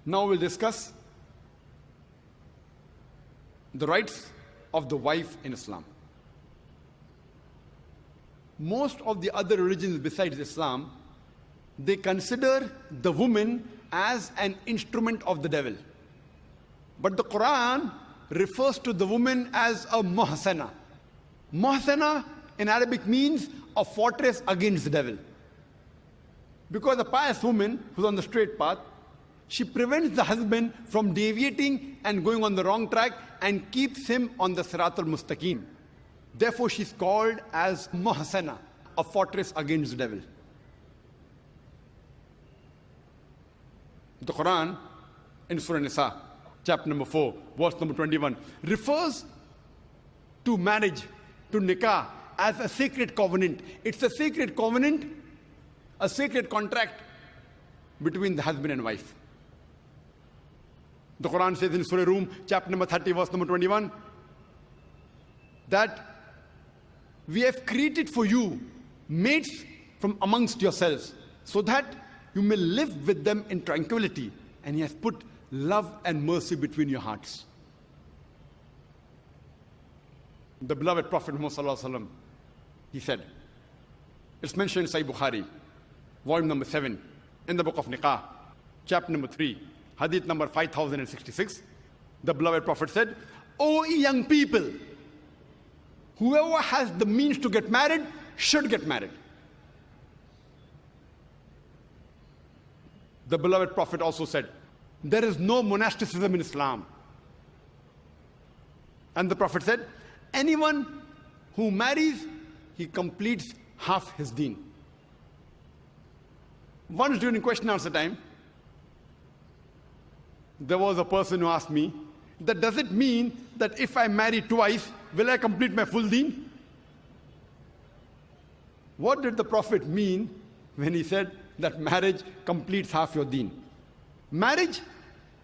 Now we'll discuss the rights of the wife in Islam. Most of the other religions besides Islam, they consider the woman as an instrument of the devil. But the Quran refers to the woman as a muhsana. Muhsana in Arabic means a fortress against the devil. Because a pious woman who's on the straight path, she prevents the husband from deviating and going on the wrong track and keeps him on the Sirat al-Mustaqim. Therefore, she's called as muhsana, a fortress against the devil. The Quran in Surah Nisa, chapter number 4, verse number 21, refers to marriage, to nikah, as a sacred covenant. It's a sacred covenant, a sacred contract between the husband and wife. The Quran says in Surah Rum, chapter number 30, verse number 21, that we have created for you mates from amongst yourselves, so that you may live with them in tranquility, and He has put love and mercy between your hearts. The beloved Prophet Muhammad, he said, it's mentioned in Sahih Bukhari, volume number 7, in the book of Nikah, chapter number 3, hadith number 5066. The beloved Prophet said, O young people, whoever has the means to get married should get married. The beloved Prophet also said, there is no monasticism in Islam. And the Prophet said, anyone who marries, he completes half his deen. Once during question answer time, there was a person who asked me, that does it mean that if I marry twice, will I complete my full deen? What did the Prophet mean when he said that marriage completes half your deen? Marriage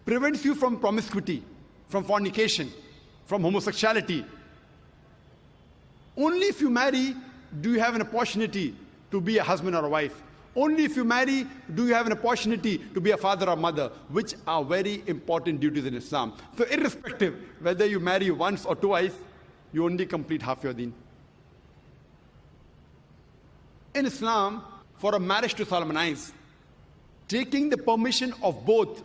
prevents you from promiscuity, from fornication, from homosexuality. Only if you marry do you have an opportunity to be a husband or a wife. Only if you marry do you have an opportunity to be a father or mother, which are very important duties in Islam. So irrespective whether you marry once or twice, you only complete half your deen. In Islam, for a marriage to solemnize, taking the permission of both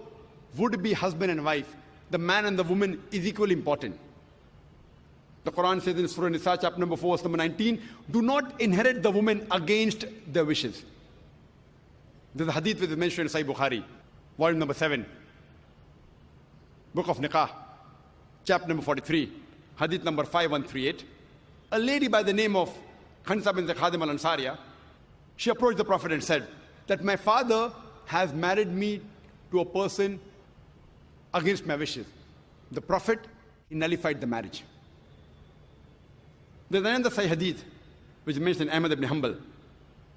would be husband and wife. The man and the woman is equally important. The Quran says in Surah Nisa, chapter number 4, verse number 19, do not inherit the woman against their wishes. There's a hadith which is mentioned in Sahih Bukhari, volume number 7, book of Nikah, chapter number 43, hadith number 5138. A lady by the name of Khansa bin Khadim al-Ansariya, she approached the Prophet and said that my father has married me to a person against my wishes. The Prophet, he nullified the marriage. There's another Sahih hadith which is mentioned in Ahmad ibn Hanbal,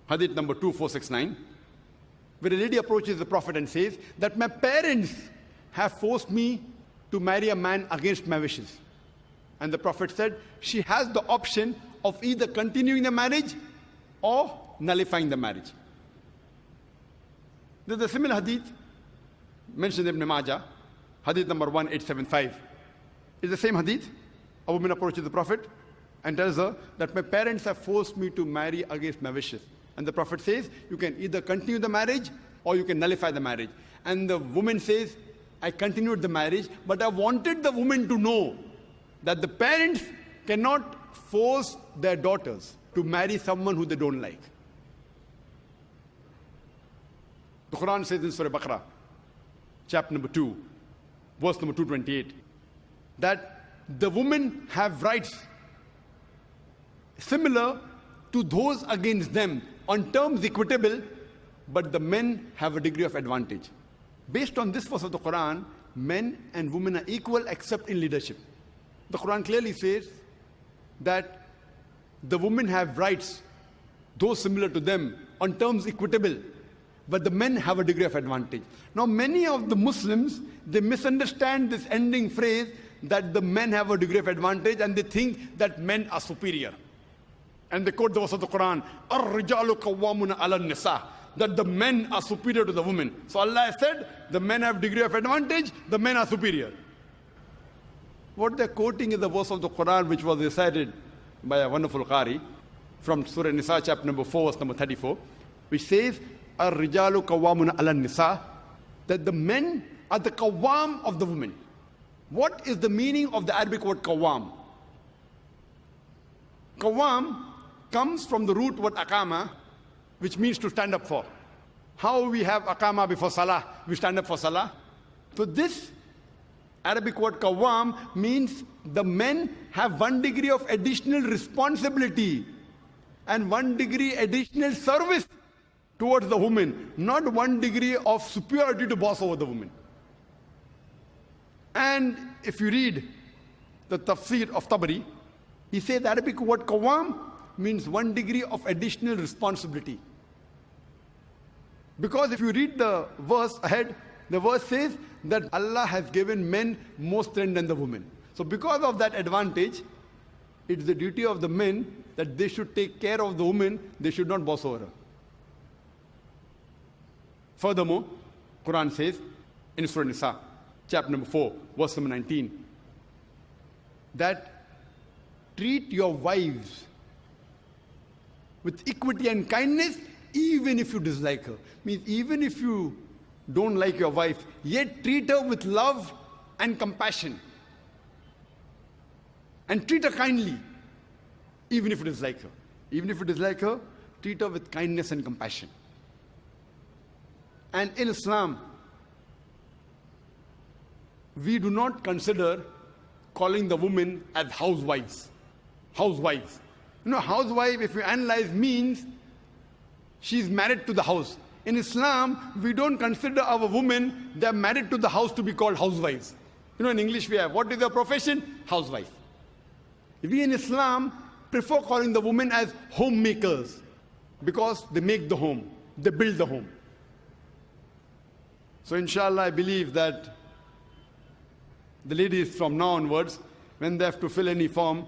hadith number 2469, where a lady approaches the Prophet and says that my parents have forced me to marry a man against my wishes. And the Prophet said she has the option of either continuing the marriage or nullifying the marriage. There's a similar hadith mentioned in Ibn Majah, hadith number 1875. It's the same hadith. A woman approaches the Prophet and tells her that my parents have forced me to marry against my wishes. And the Prophet says, you can either continue the marriage or you can nullify the marriage. And the woman says, I continued the marriage, but I wanted the woman to know that the parents cannot force their daughters to marry someone who they don't like. The Quran says in Surah Baqarah, chapter number 2, verse number 228, that the women have rights similar to those against them on terms equitable, but the men have a degree of advantage. Based on this verse of the Quran, men and women are equal except in leadership. The Quran clearly says that the women have rights, those similar to them, on terms equitable, but the men have a degree of advantage. Now, many of the Muslims, they misunderstand this ending phrase that the men have a degree of advantage, and they think that men are superior. And they quote the verse of the Quran, "Ar-rijalu qawwamuna 'ala an-nisa." that the men are superior to the women. So Allah has said, the men have degree of advantage, the men are superior. What they're quoting is the verse of the Quran which was recited by a wonderful Qari from Surah Nisa, chapter number 4, verse number 34, which says, Ar-rijalu qawwamuna ala nisa, that the men are the qawwam of the women. What is the meaning of the Arabic word qawwam? Qawwam comes from the root word aqama, which means to stand up for. How we have aqama before salah, we stand up for salah. So this Arabic word qawwam means the men have one degree of additional responsibility and one degree additional service towards the woman, not one degree of superiority to boss over the woman. And if you read the tafsir of Tabari, he says the Arabic word qawwam means one degree of additional responsibility. Because if you read the verse ahead, the verse says that Allah has given men more strength than the women. So because of that advantage, it's the duty of the men that they should take care of the woman, they should not boss over her. Furthermore, Quran says in Surah Nisa, chapter number 4, verse number 19, that treat your wives with equity and kindness even if you dislike her. Means even if you don't like your wife, yet treat her with love and compassion. And treat her kindly, even if you dislike her. Even if you dislike her, treat her with kindness and compassion. And in Islam, we do not consider calling the women as housewives. Housewives. You know, housewife, if you analyze, means she's married to the house. In Islam, we don't consider our women, they're married to the house, to be called housewives. You know, in English we have, what is their profession? Housewife. We in Islam prefer calling the women as homemakers because they make the home, they build the home. So inshallah, I believe that the ladies from now onwards, when they have to fill any form,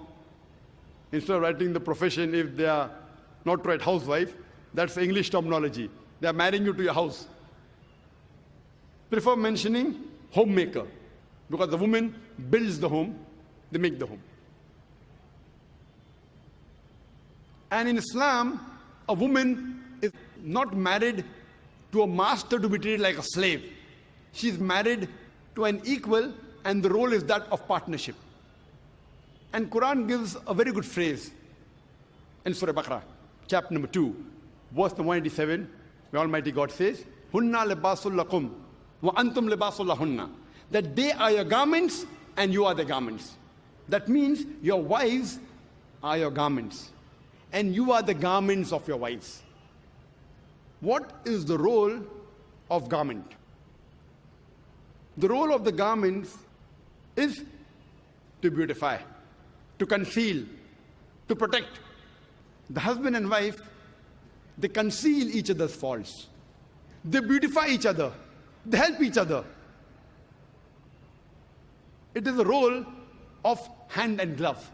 instead of writing the profession, if they are not to write housewife, that's English terminology. They are marrying you to your house. Prefer mentioning homemaker, because the woman builds the home, they make the home. And in Islam, a woman is not married to a master to be treated like a slave. She is married to an equal, and the role is that of partnership. And Quran gives a very good phrase in Surah Baqarah, chapter number 2, verse number 187, where Almighty God says, Hunna libasul lakum wa antum libasul lahunna. That they are your garments and you are the garments. That means your wives are your garments and you are the garments of your wives. What is the role of garment? The role of the garments is to beautify, to conceal, to protect. The husband and wife, they conceal each other's faults. They beautify each other. They help each other. It is a role of hand and glove.